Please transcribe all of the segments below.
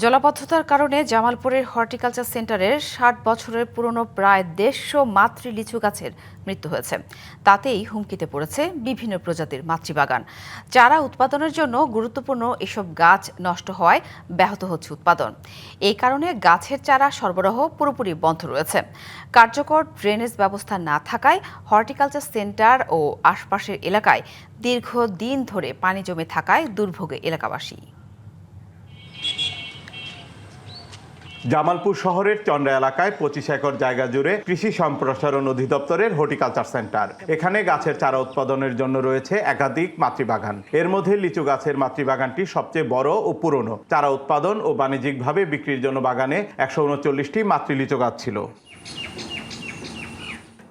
জলাবদ্ধতার কারণে জামালপুরের হর্টিকালচার সেন্টারের ৬০ বছরের পুরনো প্রায় ১৫০ মাতৃ লিচু গাছের মৃত্যু হয়েছে। তাতেই হুমকিতে পড়েছে বিভিন্ন প্রজাতির মাতৃবাগান। চারা উৎপাদনের জন্য গুরুত্বপূর্ণ এসব গাছ নষ্ট হওয়ায় ব্যাহত হচ্ছে উৎপাদন। এই কারণে গাছের চারা সরবরাহ পুরোপুরি বন্ধ রয়েছে। কার্যকর ড্রেনেজ ব্যবস্থা না থাকায় হর্টিকালচার সেন্টার ও আশপাশের এলাকায় দীর্ঘদিন ধরে পানি জমে থাকায় দুর্ভোগে এলাকাবাসী। জামালপুর শহরের চন্দ্রা এলাকায় ২৫ একর জায়গা জুড়ে কৃষি সম্প্রসারণ অধিদপ্তরের হর্টিকালচার সেন্টার। এখানে গাছের চারা উৎপাদনের জন্য রয়েছে একাধিক মাতৃবাগান। এর মধ্যে লিচু গাছের মাতৃবাগানটি সবচেয়ে বড় ও পুরনো। চারা উৎপাদন ও বাণিজ্যিকভাবে বিক্রির জন্য বাগানে ১৩৯টি মাতৃ লিচু গাছ ছিল।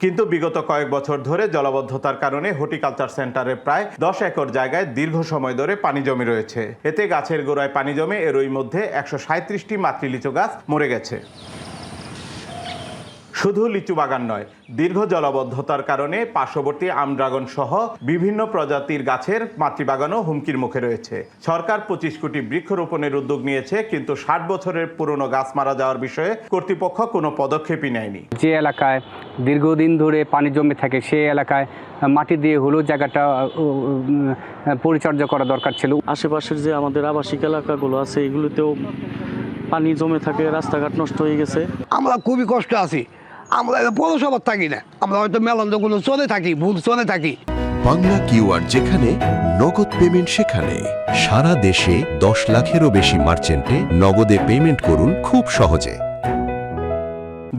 কিন্তু বিগত কয়েক বছর ধরে জলাবদ্ধতার কারণে হর্টিকালচার সেন্টারের প্রায় ১০ একর জায়গায় দীর্ঘ সময় ধরে পানি জমে রয়েছে। এতে গাছের গোড়ায় পানি জমে এরই মধ্যে ১৩৭টি মাতৃ লিচু গাছ মরে গেছে। শুধু লিচু বাগান নয়, দীর্ঘ জলাবদ্ধতার কারণে পার্শ্ববর্তী আমড্রাগন সহ বিভিন্ন প্রজাতির গাছের মাতৃবাগানও হুমকির মুখে রয়েছে। সরকার ২৫ কোটি বৃক্ষরোপণের উদ্যোগ নিয়েছে, কিন্তু ৬০ বছরের পুরনো গাছ মারা যাওয়ার বিষয়ে কর্তৃপক্ষ কোনো পদক্ষেপই নেয়নি। যে এলাকায় দীর্ঘদিন ধরে পানি জমে থাকে সেই এলাকায় মাটি দিয়ে হলেও জায়গাটা পরিচর্যা করা দরকার ছিল। আশেপাশের যে আমাদের আবাসিক এলাকাগুলো আছে এগুলোতেও পানি জমে থাকে, রাস্তাঘাট নষ্ট হয়ে গেছে। আমরা খুবই কষ্ট আছি। আমরা পৌরসভা থাকি না, আমরা হয়তো মেলান্দগুলো চলে থাকি, ভুল চলে থাকি। বাংলা কিউআর যেখানে নগদ পেমেন্ট সেখানে। সারা দেশে ১০ লাখেরও বেশি মার্চেন্টে নগদে পেমেন্ট করুন খুব সহজে।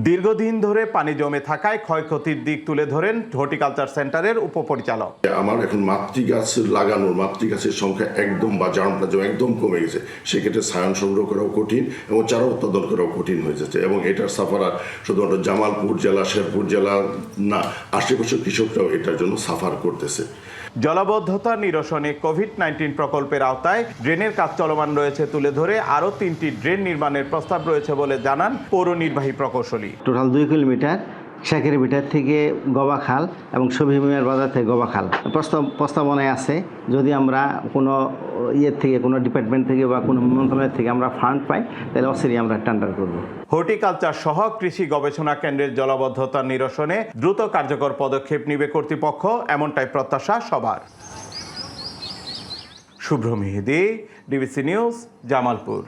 দীর্ঘদিন ধরে পানি জমে থাকায় ক্ষয়ক্ষতির দিক তুলে ধরেন হর্টিকালচার সেন্টারের উপপরিচালক। আমার এখন মাতৃগাছ লাগানোর মাতৃগাছের সংখ্যা একদম বা জার্মপ্লাজম একদম কমে গেছে। সেক্ষেত্রে ছায়ান সংগ্রহ করাও কঠিন এবং চারা উৎপাদন করাও কঠিন হয়ে যাচ্ছে। এবং এটার সাফার শুধুমাত্র জামালপুর জেলা, শেরপুর জেলা না, আশেপাশের কৃষকরাও এটার জন্য সাফার করতেছে। জলাবদ্ধতা নিরসনে কোভিড-১৯ প্রকল্পের আওতায় ড্রেনের কাজ চলমান রয়েছে তুলে ধরে আরও ৩টি ড্রেন নির্মাণের প্রস্তাব রয়েছে বলে জানান পৌর নির্বাহী প্রকৌশলী। টোটাল ২ কিলোমিটার শাকের ভিটার থেকে গবাখাল এবং সবিমের বাজার থেকে গবাখাল প্রস্তাবনায় আছে। যদি আমরা কোনো থেকে কোনো ডিপার্টমেন্ট থেকে বা কোনো মন্ত্রণালয় থেকে আমরা ফান্ড পাই, তাহলে অবশ্যই আমরা টেন্ডার করব। হর্টিকালচার সহ কৃষি গবেষণা কেন্দ্রের জলাবদ্ধতা নিরসনে দ্রুত কার্যকর পদক্ষেপ নেবে কর্তৃপক্ষ, এমনটাই প্রত্যাশা সবার। শুভ্র মেহেদী, ডিবিসি নিউজ, জামালপুর।